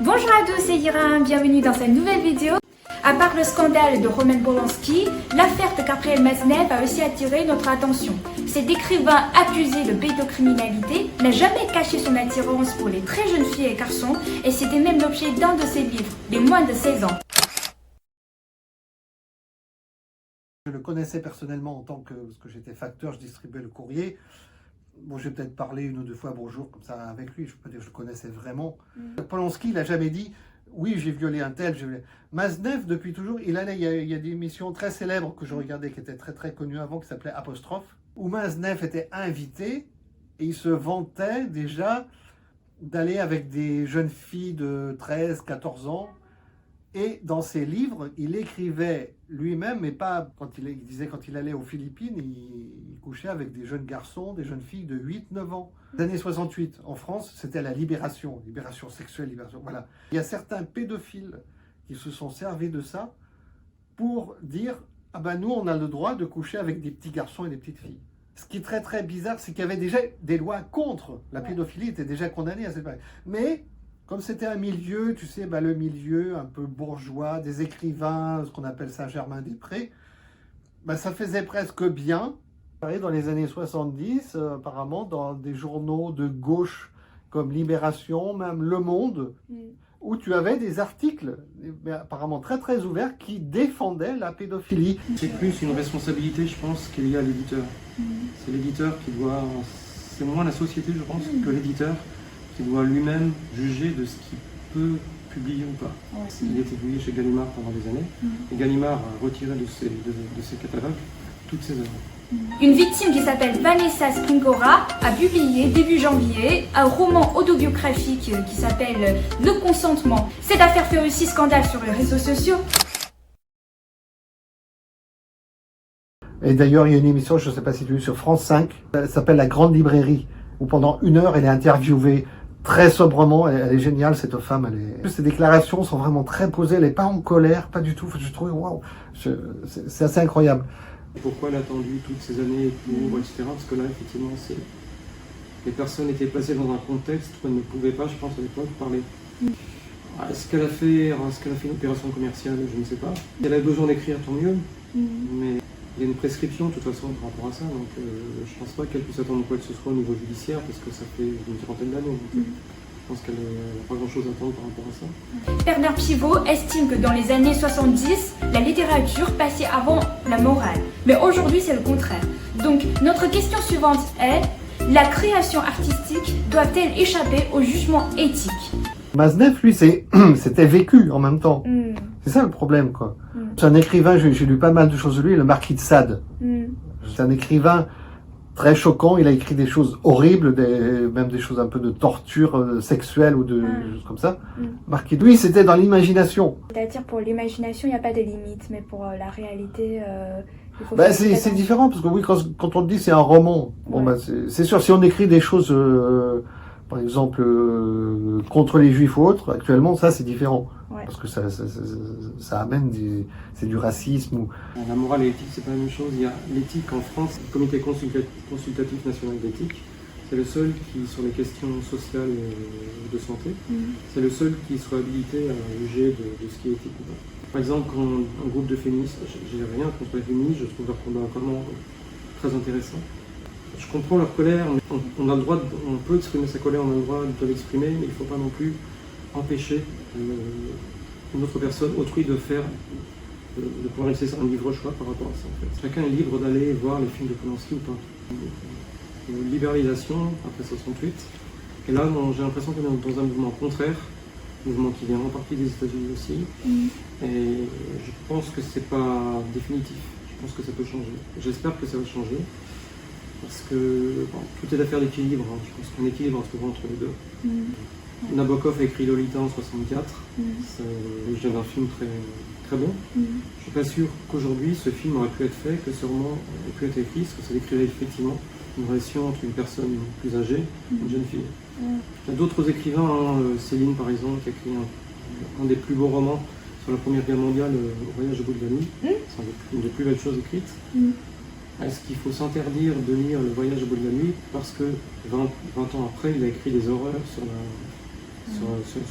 Bonjour à tous, c'est Ira, bienvenue dans cette nouvelle vidéo. À part le scandale de Roman Polanski, l'affaire de Gabriel Maznev a aussi attiré notre attention. Cet écrivain accusé de pédocriminalité n'a jamais caché son attirance pour les très jeunes filles et garçons et c'était même l'objet d'un de ses livres, les moins de 16 ans. Je le connaissais personnellement en tant parce que j'étais facteur, je distribuais le courrier. Bon, j'ai peut-être parlé une ou deux fois bonjour comme ça avec lui, je peux dire que je le connaissais vraiment. Polanski, il n'a jamais dit oui, j'ai violé un tel. Maznev, depuis toujours, il y a des émissions très célèbres que je regardais qui étaient très connues avant, qui s'appelaient Apostrophe, où Maznev était invité et il se vantait déjà d'aller avec des jeunes filles de 13, 14 ans. Et dans ses livres, il écrivait lui-même, mais pas quand il disait quand il allait aux Philippines, il couchait avec des jeunes garçons, des jeunes filles de 8-9 ans. Les années 68, en France, c'était la libération sexuelle, libération, voilà. Il y a certains pédophiles qui se sont servis de ça pour dire « Ah ben nous, on a le droit de coucher avec des petits garçons et des petites filles ». Ce qui est très bizarre, c'est qu'il y avait déjà des lois contre. La pédophilie était déjà condamnée à cette période. Mais comme c'était un milieu, tu sais, le milieu un peu bourgeois, des écrivains, ce qu'on appelle Saint-Germain-des-Prés, ça faisait presque bien. Dans les années 70, apparemment, dans des journaux de gauche comme Libération, même Le Monde, où tu avais des articles, apparemment très ouverts, qui défendaient la pédophilie. C'est plus une responsabilité, je pense, qu'il y a à l'éditeur. C'est l'éditeur qui doit... C'est moins la société, je pense, que l'éditeur qui doit lui-même juger de ce qu'il peut publier ou pas. Il était publié chez Gallimard pendant des années, et Gallimard a retiré de ses catalogues toutes ses œuvres. Une victime qui s'appelle Vanessa Springora a publié début janvier un roman autobiographique qui s'appelle Le consentement. Cette affaire fait aussi scandale sur les réseaux sociaux. Et d'ailleurs, il y a une émission, je ne sais pas si tu as vu, sur France 5, elle s'appelle La Grande Librairie, où pendant 1 heure, elle est interviewée très sobrement. Elle est géniale, cette femme. Ses déclarations sont vraiment très posées, elle n'est pas en colère, pas du tout. Je trouve, waouh, c'est assez incroyable. Pourquoi elle a attendu toutes ces années pour, etc. Parce que là, effectivement, les personnes étaient placées dans un contexte où elles ne pouvaient pas, je pense, à l'époque, parler. Est-ce qu'elle a fait une opération commerciale? Je ne sais pas. Elle a besoin d'écrire, tant mieux. Mais il y a une prescription, de toute façon, par rapport à ça. Donc, je ne pense pas qu'elle puisse attendre quoi que ce soit au niveau judiciaire, parce que ça fait une trentaine d'années. Je pense qu'elle n'a pas grand-chose à attendre par rapport à ça. Bernard Pivot estime que dans les années 70, la littérature passait avant la morale. Mais aujourd'hui, c'est le contraire. Donc, notre question suivante est, la création artistique doit-elle échapper au jugement éthique? Maznev, lui, c'était vécu en même temps. C'est ça le problème, quoi. C'est un écrivain, j'ai lu pas mal de choses de lui, le Marquis de Sade. C'est un écrivain très choquant, il a écrit des choses horribles, même des choses un peu de torture sexuelle ou de choses comme ça. Marquis, lui, c'était dans l'imagination. C'est-à-dire pour l'imagination, il n'y a pas de limite, mais pour la réalité, il faut... c'est différent, parce que oui, quand on te dit c'est un roman, c'est sûr, si on écrit des choses, par exemple, contre les juifs ou autres, actuellement, ça c'est différent. Parce que ça amène c'est du racisme. La morale et l'éthique, c'est pas la même chose. Il y a l'éthique en France, le comité consultatif national d'éthique, c'est le seul qui, sur les questions sociales et de santé, c'est le seul qui soit habilité à juger de ce qui est éthique ou pas. Par exemple, quand un groupe de féministes, j'ai rien contre les féministes, je trouve leur combat vraiment très intéressant. Je comprends leur colère, on a le droit, on peut exprimer sa colère, on a le droit de l'exprimer, mais il ne faut pas non plus empêcher une autre personne, autrui, de pouvoir laisser un libre choix par rapport à ça. En fait. Chacun est libre d'aller voir les films de Polanski ou pas. Libéralisation après 68. Et là, j'ai l'impression qu'on est dans un mouvement contraire, un mouvement qui vient en partie des États-Unis aussi. Et je pense que c'est pas définitif. Je pense que ça peut changer. J'espère que ça va changer. Parce que tout est affaire d'équilibre. Je pense qu'un équilibre à trouver entre les deux. Nabokov a écrit Lolita en 64. C'est un film très bon. Je ne suis pas sûr qu'aujourd'hui ce film aurait pu être fait, que ce roman aurait pu être écrit, parce que ça décrirait effectivement une relation entre une personne plus âgée et une jeune fille. Il y a d'autres écrivains, Céline par exemple, qui a écrit un des plus beaux romans sur la Première Guerre mondiale, Le Voyage au bout de la nuit. C'est une des plus belles choses écrites. Est-ce qu'il faut s'interdire de lire Le Voyage au bout de la nuit parce que 20 ans après, il a écrit des horreurs sur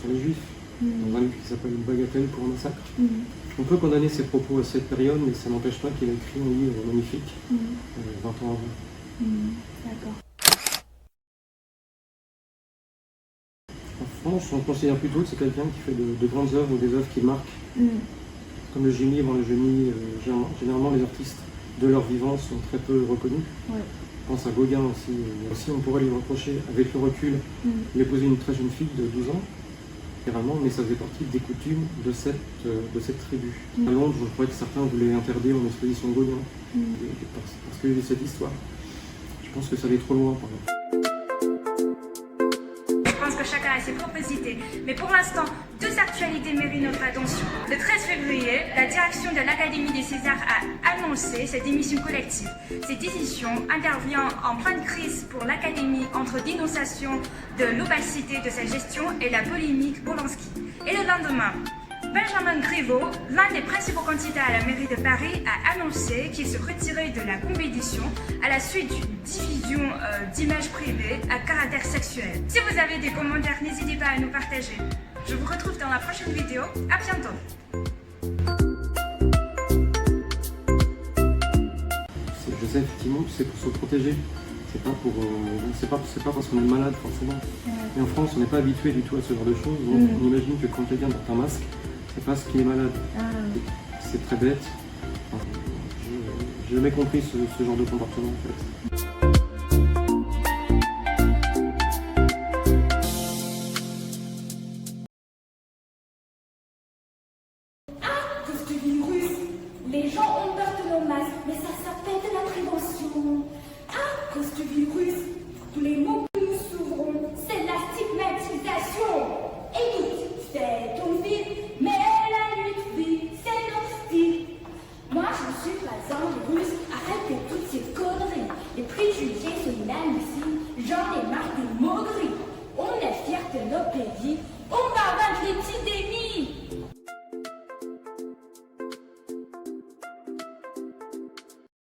les Juifs? dans un livre qui s'appelle Une bagatelle pour un massacre. On peut condamner ses propos à cette période, mais ça n'empêche pas qu'il a écrit un livre magnifique 20 ans avant. D'accord. En France, on considère plutôt que c'est quelqu'un qui fait de grandes œuvres ou des œuvres qui marquent. Comme le génie avant le génie, généralement les artistes de leur vivant sont très peu reconnus. Ouais. Je pense à Gauguin aussi. Aussi, on pourrait lui reprocher, avec le recul, il épousé une très jeune fille de 12 ans, littéralement, mais ça faisait partie des coutumes de cette tribu. À Londres, je crois que certains voulaient interdire une exposition de Gauguin, parce qu'il y avait cette histoire. Je pense que ça allait trop loin, par exemple. Je pense que chacun a ses propres idées, mais pour l'instant, deux actualités méritent notre attention. Le 13 février, la direction de l'Académie des Césars a annoncé cette démission collective. Cette décision intervient en pleine crise pour l'Académie entre dénonciation de l'opacité de sa gestion et la polémique Polanski. Et le lendemain, Benjamin Griveaux, l'un des principaux candidats à la mairie de Paris, a annoncé qu'il se retirait de la compétition à la suite d'une diffusion d'images privées à caractère sexuel. Si vous avez des commentaires, n'hésitez pas à nous partager. Je vous retrouve dans la prochaine vidéo. À bientôt. Je sais effectivement que c'est pour se protéger. C'est pas parce qu'on est malade forcément. Mais en France, on n'est pas habitué du tout à ce genre de choses. Donc on imagine que quand quelqu'un porte un masque, c'est parce qu'il est malade. C'est très bête. Enfin, j'ai jamais compris ce genre de comportement en fait. Cause du virus, les gens ont peur de nos masques, mais ça s'appelle de la prévention. À cause du virus, tous les mots